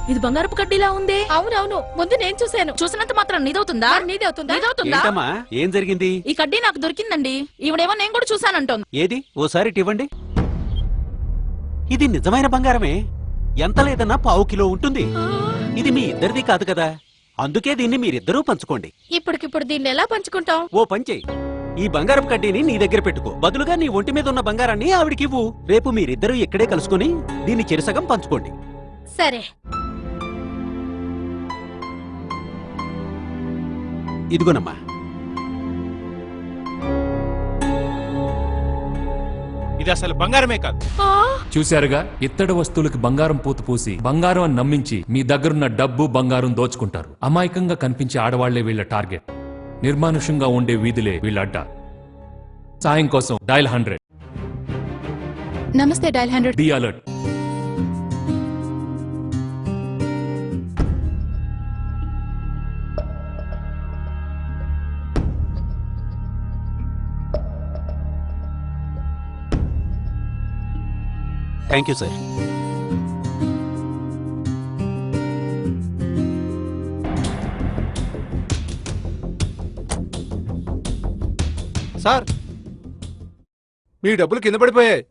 ఇది బంగారపు కడ్డీలా ఉంది. అవునవును, ముందు నేను చూశాను. చూసినంత మాత్రం నీదవుతుందా? నీదవుతుందా? ఏం జరిగింది? ఈ కడ్డీ నాకు దొరికిందండి. ఈవిడేమో నేను కూడా చూసానంటోంది. ఏది ఓసారి ఇవ్వండి. ఇది నిజమైన బంగారమే. ఎంత లేదన్నా 1/2 కిలో ఉంటుంది. ఇది మీ ఇద్దరిది కాదు కదా, అందుకే దీన్ని మీరిద్దరూ పంచుకోండి. ఇప్పటికిప్పుడు దీన్ని ఎలా పంచుకుంటాం? ఓ పని చెయ్యి, ఈ బంగారపు కడ్డీని నీ దగ్గర పెట్టుకో. బదులుగా నీ ఒంటి మీద ఉన్న బంగారాన్ని ఆవిడికివ్వు. రేపు మీరిద్దరూ ఇక్కడే కలుసుకుని దీన్ని చెరుసగం పంచుకోండి. సరే. ఇదిగోనమ్మా. ఇది అసలు బంగారమే కాదు. చూశారుగా, ఇత్తడి వస్తువులకి బంగారం పూత పూసి బంగారం అని నమ్మించి మీ దగ్గరున్న డబ్బు బంగారం దోచుకుంటారు. అమాయకంగా కనిపించే ఆడవాళ్లే వీళ్ల టార్గెట్. నిర్మానుషంగా ఉండే వీధులే వీళ్ళ అడ్డా. సాయం కోసం డయల్ 100. నమస్తే dial 100. Be alert. Thank you sir. Sir, మీ డబ్బులు కింద పడిపోయాయి.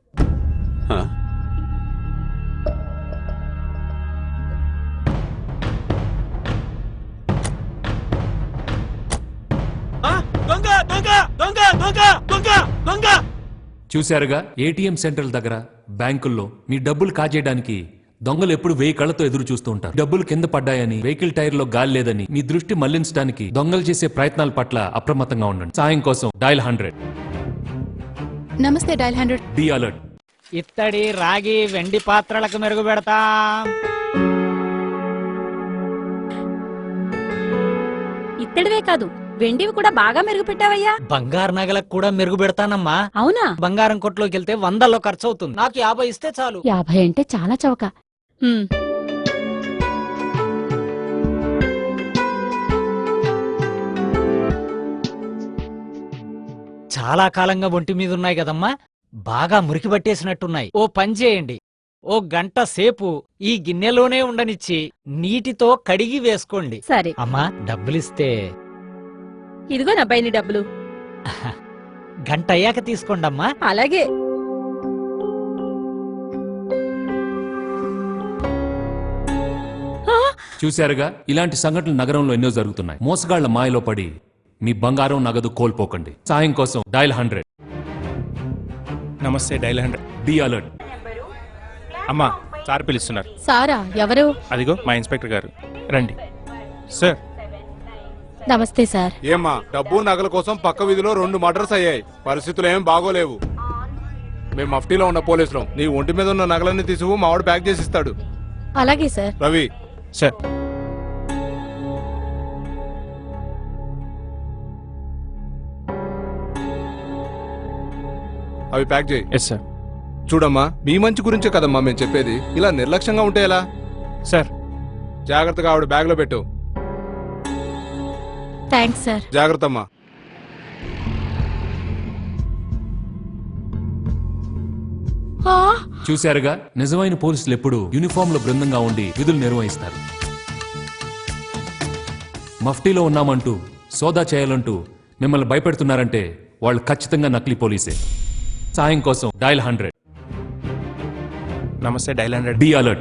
చూశారుగా, ఏటీఎం సెంటర్ల దగ్గర, బ్యాంకుల్లో మీ డబ్బులు కాజేయడానికి దొంగలు ఎప్పుడు 1000 కళ్లతో ఎదురు చూస్తూ ఉంటారు. డబ్బులు కింద పడ్డాయని, వెహికల్ టైర్ లో గాలి లేదని మీ దృష్టి మళ్లించడానికి దొంగలు చేసే ప్రయత్నాల పట్ల అప్రమత్తంగా ఉండండి. సాయం కోసం డయల్ 100. నమస్తే డయల్ 100. Be alert. ఇత్తడి, రాగి, వెండి పాత్రలకు మెరుగు పెడతాం. ఇత్తడివే కాదు, వెండివి కూడా బాగా మెరుగు పెట్టావయ్యా. బంగారు నగలకు కూడా మెరుగు పెడతానమ్మా. అవునా? బంగారం కొట్లోకి వెళ్తే 100లో ఖర్చు అవుతుంది. నాకు 50 ఇస్తే చాలు. 50 అంటే చాలా చౌక. చాలా కాలంగా ఒంటి మీద ఉన్నాయి కదమ్మా, బాగా మురికి పట్టేసినట్టున్నాయి. ఓ పని చేయండి, ఓ గంట సేపు ఈ గిన్నెలోనే ఉండనిచ్చి నీటితో కడిగి వేసుకోండి. సరే అమ్మా, డబ్బులిస్తే. ఇదిగో నబ్బాయిని డబ్బులు. గంట అయ్యాక తీసుకోండమ్మా. అలాగే. చూశారుగా, ఇలాంటి సంఘటనలు నగరంలో ఎన్నో జరుగుతున్నాయి. మోసగాళ్ల మాయలో పడి మీ బంగారం, నగదు కోల్పోకండి. సాయం కోసం డయల్ 100. నమస్తే డయల్ 100. Be alert. అమ్మా, సార్ పిలుస్తున్నారు. సారా? ఎవరు? అదిగో మా ఇన్స్పెక్టర్ గారు, రండి. సార్. నమస్తే సార్. ఏమ్మా, డబ్బు నగల కోసం పక్క వీధిలో 2 మర్డర్స్ అయ్యాయి. పరిస్థితులు ఏం బాగోలేవు. మేము మఫ్టీలో ఉన్న పోలీసులం. నీ ఒంటి మీద ఉన్న నగలన్నీ తీసుకు మావాడు ప్యాక్ చేసి ఇస్తాడు. అలాగే సార్. రవి. సార్. అవి ప్యాక్ చేయి. Yes sir. చూడమ్మా, మీ మంచి గురించే కదమ్మా మేము చెప్పేది. ఇలా నిర్లక్ష్యంగా ఉంటే ఎలా? సార్. జాగ్రత్తగా ఆవిడ బ్యాగ్ లో పెట్టు. Thanks sir. జాగ్రత్త అమ్మా. చూశారుగా, నిజమైన పోలీసులు ఎప్పుడు యూనిఫామ్ లో బృందంగా ఉండి విధులు నిర్వహిస్తారు. మఫ్టీలో ఉన్నామంటూ, సోదా చేయాలంటూ మిమ్మల్ని భయపెడుతున్నారంటే వాళ్ళు ఖచ్చితంగా నకిలీ పోలీసే. సాయం కోసం డయల్ 100. నమస్తే డయల్ 100. Be alert.